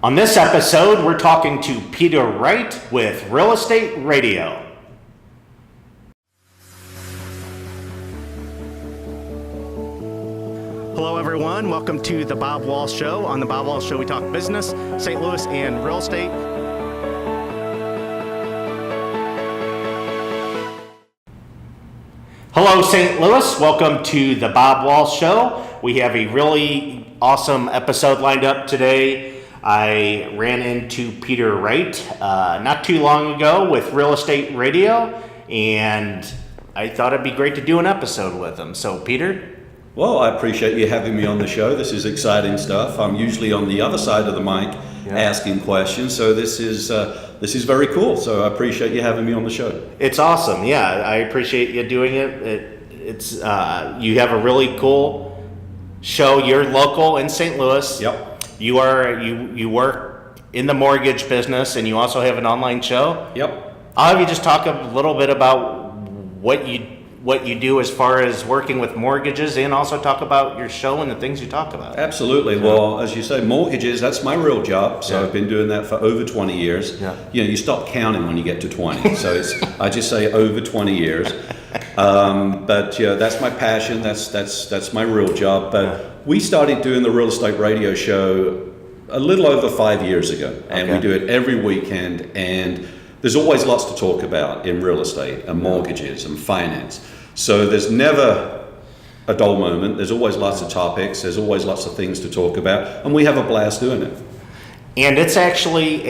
On this episode, we're talking to Peter Wright with Real Estate Radio. Hello, everyone. Welcome to the Bob Wahl Show. On the Bob Wahl Show, we talk business, St. Louis, and real estate. Hello, St. Louis. Welcome to the Bob Wahl Show. We have a really awesome episode lined up today. I ran into Peter Wright not too long ago with Real Estate Radio, and I thought it'd be great to do an episode with him. So, Peter? Well, I appreciate you having me on the show. This is exciting stuff. I'm usually on the other side of the mic asking questions, so this is very cool. So I appreciate you having me on the show. It's awesome. Yeah, I appreciate you doing it. It's you have a really cool show. You're local in St. Louis. Yep. You work in the mortgage business, and you also have an online show. Yep. I'll have you just talk a little bit about what you do as far as working with mortgages, and also talk about your show and the things you talk about. Absolutely. Well, as you say, mortgages, that's my real job. So I've been doing that for over 20 years. Yeah. You know, you stop counting when you get to 20. So I just say over 20 years. But yeah, that's my passion. That's my real job. But we started doing the Real Estate Radio show a little over 5 years ago. And we do it every weekend. And there's always lots to talk about in real estate and mortgages and finance. So there's never a dull moment. There's always lots of topics. There's always lots of things to talk about. And we have a blast doing it. And it's actually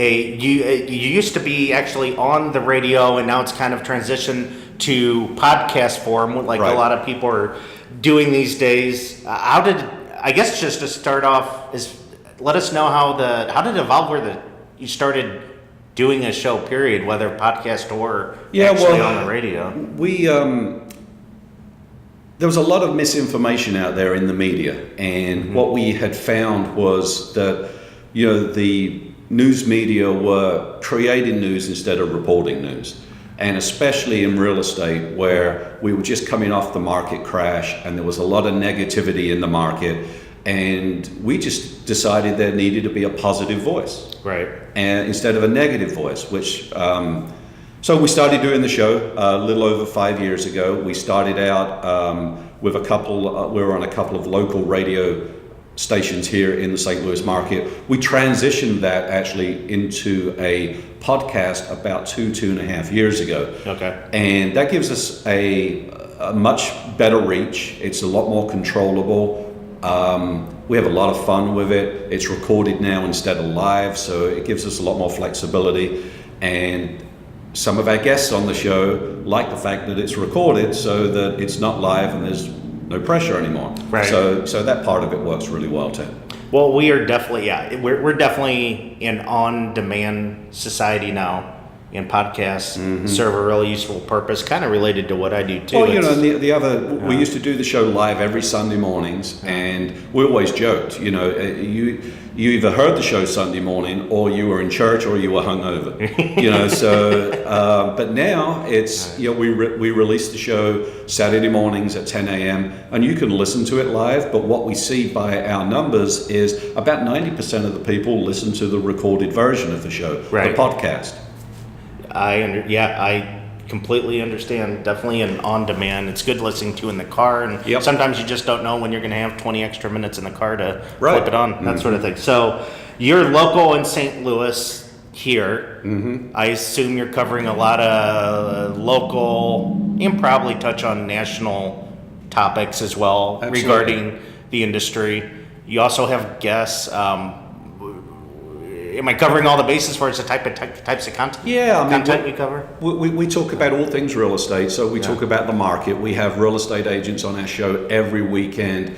you used to be actually on the radio, and now it's kind of transitioned to podcast form, like a lot of people are doing these days. I guess just to start off, let us know how did it evolve where you started doing a show, period, whether podcast or actually on the radio? We there was a lot of misinformation out there in the media, and what we had found was that the news media were creating news instead of reporting news. And especially in real estate, where we were just coming off the market crash and there was a lot of negativity in the market, and we just decided there needed to be a positive voice, and instead of a negative voice. So we started doing the show a little over 5 years ago. We started out with we were on a couple of local radio stations here in the St. Louis market. We transitioned that actually into a podcast about 2.5 years ago. And that gives us a much better reach. It's a lot more controllable. We have a lot of fun with it. It's recorded now instead of live, so it gives us a lot more flexibility. And some of our guests on the show like the fact that it's recorded so that it's not live and there's no pressure anymore. So that part of it works really well too. Well, we are definitely, we're definitely an on-demand society now, and podcasts serve a really useful purpose, kind of related to what I do too. Well, we used to do the show live every Sunday mornings, and we always joked, you either heard the show Sunday morning, or you were in church, or you were hungover. But now it's, we release the show Saturday mornings at 10 a.m. and you can listen to it live. But what we see by our numbers is about 90% of the people listen to the recorded version of the show, the podcast. I completely understand. Definitely an on-demand. It's good listening to in the car, and sometimes you just don't know when you're going to have 20 extra minutes in the car to flip it on, that sort of thing. So you're local in St. Louis here. I assume you're covering a lot of local and probably touch on national topics as well. Absolutely. Regarding the industry. You also have guests. Am I covering all the bases for the types of content? Content we cover? We talk about all things real estate. So we talk about the market. We have real estate agents on our show every weekend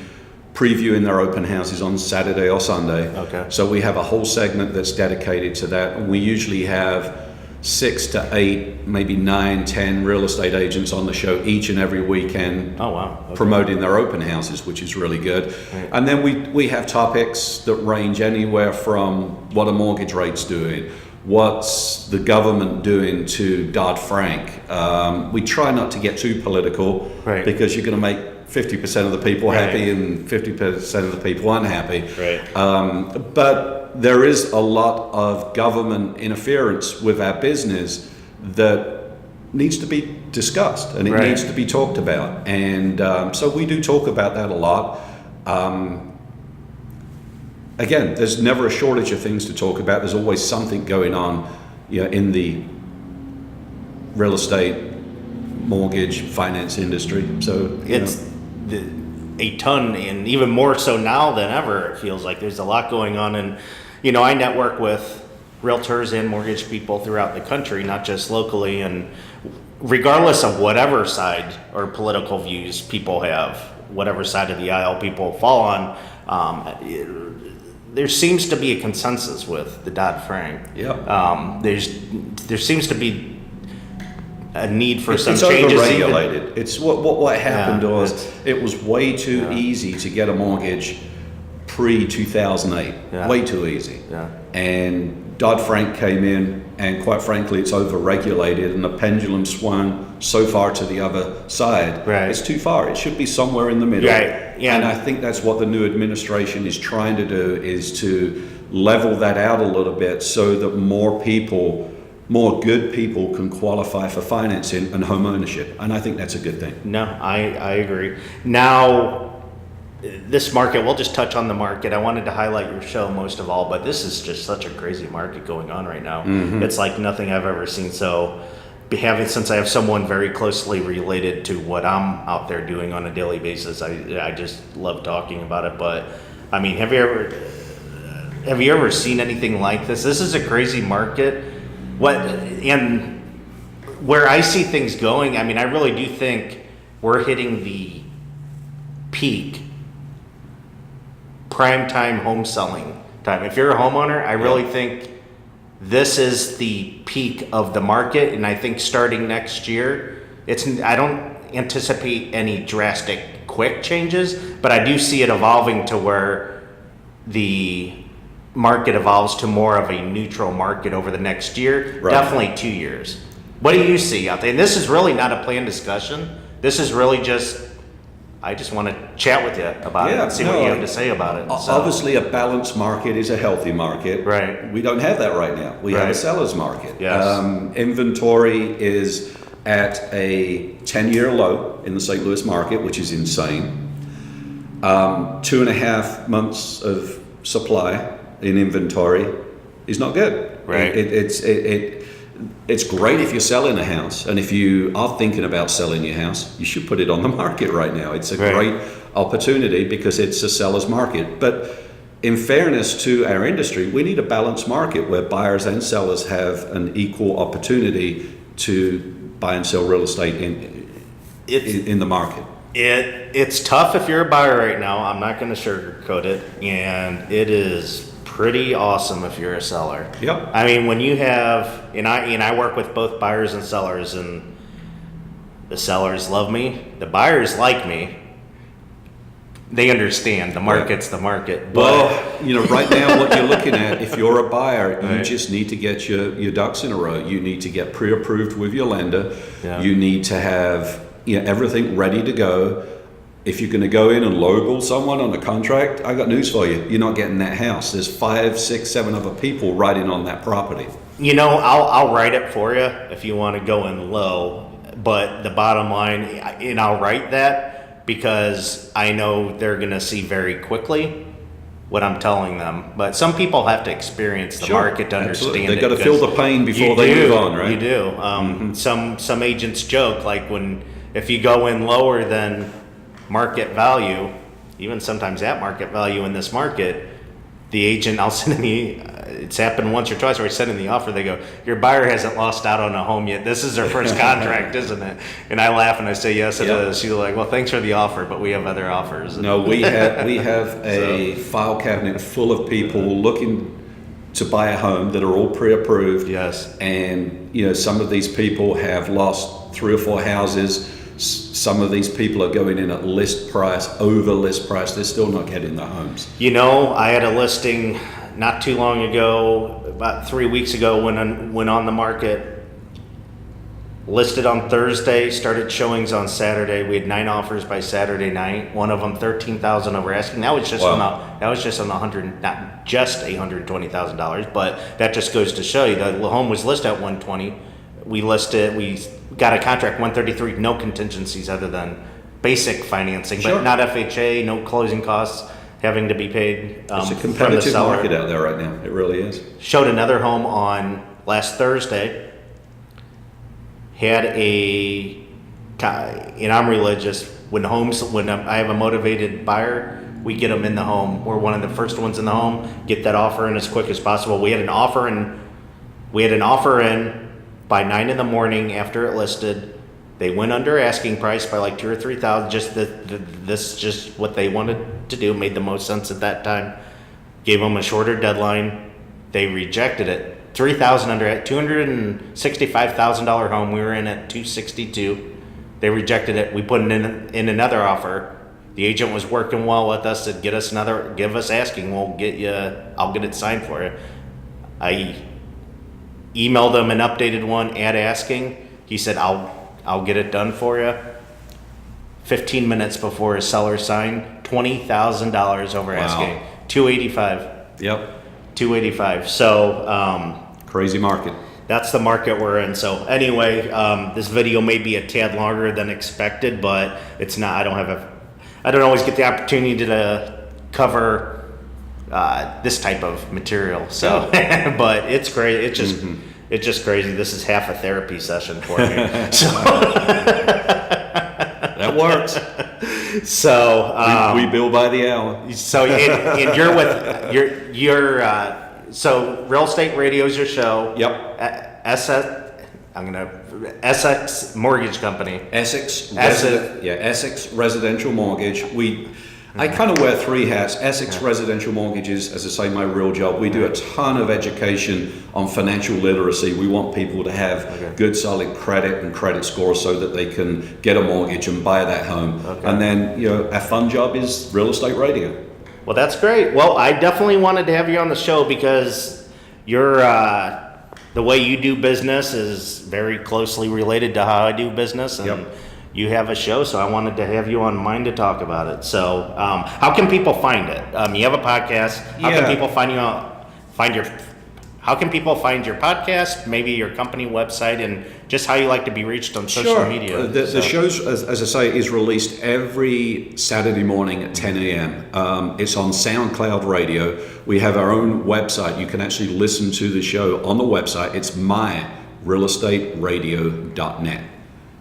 previewing their open houses on Saturday or Sunday. So we have a whole segment that's dedicated to that. And we usually have 6 to 8, maybe 9, 10 real estate agents on the show each and every weekend. Promoting their open houses, which is really good. And then we have topics that range anywhere from what are mortgage rates doing, what's the government doing to Dodd-Frank. We try not to get too political, because you're going to make 50% of the people happy and 50% of the people unhappy. But there is a lot of government interference with our business that needs to be discussed, and it needs to be talked about. And so we do talk about that a lot. Again, there's never a shortage of things to talk about. There's always something going on, in the real estate, mortgage, finance industry. So it's a ton, and even more so now than ever. It feels like there's a lot going on, and I network with realtors and mortgage people throughout the country, not just locally, and regardless of whatever side or political views people have, whatever side of the aisle people fall on, there seems to be a consensus with the Dodd-Frank. Yeah. There seems to be a need for some it's changes. Overregulated. It's what happened was it was way too easy to get a mortgage pre-2008. Yeah. Way too easy. Yeah. And Dodd-Frank came in, and quite frankly, it's overregulated, and the pendulum swung so far to the other side. Right. It's too far. It should be somewhere in the middle. Right. Yeah. And I think that's what the new administration is trying to do, is to level that out a little bit so that more good people can qualify for financing and home ownership. And I think that's a good thing. No, I agree. Now, this market, we'll just touch on the market. I wanted to highlight your show most of all, but this is just such a crazy market going on right now. Mm-hmm. It's like nothing I've ever seen. So since I have someone very closely related to what I'm out there doing on a daily basis, I just love talking about it. But I mean, have you ever seen anything like this? This is a crazy market. And where I see things going, I mean, I really do think we're hitting the peak prime time home selling time. If you're a homeowner, I really think this is the peak of the market, and I think starting next year, I don't anticipate any drastic quick changes, but I do see it evolving to where the market evolves to more of a neutral market over the next year, definitely 2 years. What do you see out there? And this is really not a planned discussion. This is really I just want to chat with you about it and see what you have to say about it. So, obviously, a balanced market is a healthy market. Right. We don't have that right now. We have a seller's market. Yes. Inventory is at a 10-year low in the St. Louis market, which is insane. 2.5 months of supply in inventory is not good. Right. It's great if you're selling a house, and if you are thinking about selling your house, you should put it on the market right now. It's a great opportunity because it's a seller's market. But in fairness to our industry, we need a balanced market where buyers and sellers have an equal opportunity to buy and sell real estate in the market. It's tough if you're a buyer right now. I'm not going to sugarcoat it, and it is pretty awesome if you're a seller. Yep. I mean, when you have, and I work with both buyers and sellers, and the sellers love me, the buyers like me. They understand the market's the market. But right now what you're looking at, if you're a buyer, you just need to get your ducks in a row. You need to get pre-approved with your lender. Yeah. You need to have everything ready to go. If you're going to go in and lowball someone on a contract, I got news for you. You're not getting that house. There's 5, 6, 7 other people riding on that property. I'll write it for you if you want to go in low. But the bottom line, and I'll write that because I know they're going to see very quickly what I'm telling them. But some people have to experience the market to understand it. They've got to feel the pain before they move on, right? You do. Some agents joke, like if you go in lower than market value, even sometimes at market value in this market, the agent, I'll send it's happened once or twice where I send in the offer, they go, your buyer hasn't lost out on a home yet. This is their first contract, isn't it? And I laugh and I say, yes, it is. She's like, well, thanks for the offer, but we have other offers. No, we have a file cabinet full of people looking to buy a home that are all pre-approved. Yes. And, some of these people have lost 3 or 4 houses. Some of these people are going in at list price, over list price. They're still not getting the homes. I had a listing not too long ago, about 3 weeks ago, went on the market, listed on Thursday, started showings on Saturday. We had 9 offers by Saturday night. One of them $13,000 over asking. That was just on the 100, not not just $120,000, but that just goes to show you the home was listed at 120. We got a contract 133, no contingencies other than basic financing, Sure. but not FHA, no closing costs having to be paid. It's a from the competitive seller. market out there right now. It really is. Showed another home on last Thursday. Had and I'm religious. When I have a motivated buyer, we get them in the home. We're one of the first ones in the home. Get that offer in as quick as possible. We had an offer in by 9 a.m. after it listed. They went under asking price by like $2,000 or $3,000. Just what they wanted to do made the most sense at that time. Gave them a shorter deadline. They rejected it. $3,000 under at $265,000 home. We were in at $262,000. They rejected it. We put in another offer. The agent was working well with us. Said, give us asking. I'll get it signed for you. I emailed him an updated one at asking. He said, I'll get it done for you. 15 minutes before his seller signed, $20,000 over asking. $285,000. Yep. $285,000. So Crazy market. that's the market we're in. So anyway, this video may be a tad longer than expected, but it's not. I don't always get the opportunity to cover this type of material. So, but it's great. It's just crazy. This is half a therapy session for me. So That works. So we bill by the hour. So and you're with so Real Estate Radio is your show. Yep. Essex Mortgage Company. Essex Residential Mortgage. I kind of wear three hats. Essex Residential Mortgage is, as I say, my real job. We do a ton of education on financial literacy. We want people to have good, solid credit and credit scores so that they can get a mortgage and buy that home. Okay. And then, our fun job is Real Estate Radio. Well, that's great. Well, I definitely wanted to have you on the show because the way you do business is very closely related to how I do business, and you have a show, so I wanted to have you on mine to talk about it. So, how can people find it? You have a podcast. How can people How can people find your podcast? Maybe your company website, and just how you like to be reached on social media. The show, as I say, is released every Saturday morning at 10 a.m. It's on SoundCloud Radio. We have our own website. You can actually listen to the show on the website. It's myrealestateradio.net.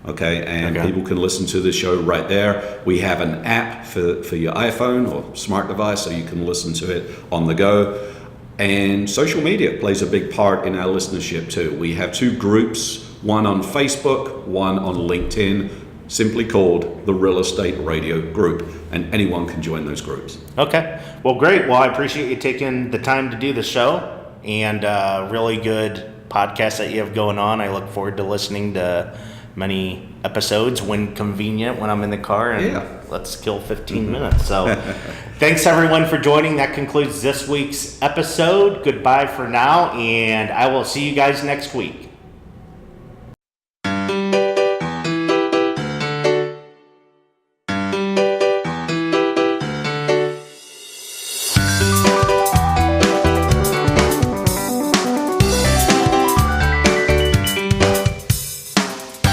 Okay, and people can listen to the show right there. We have an app for your iPhone or smart device, so you can listen to it on the go. And social media plays a big part in our listenership too. We have two groups, one on Facebook, one on LinkedIn, simply called the Real Estate Radio Group, and anyone can join those groups. Okay. Well, great. Well, I appreciate you taking the time to do the show, and really good podcast that you have going on. I look forward to listening to many episodes when convenient, when I'm in the car, and let's kill 15 minutes. So thanks everyone for joining. That concludes this week's episode. Goodbye for now, and I will see you guys next week.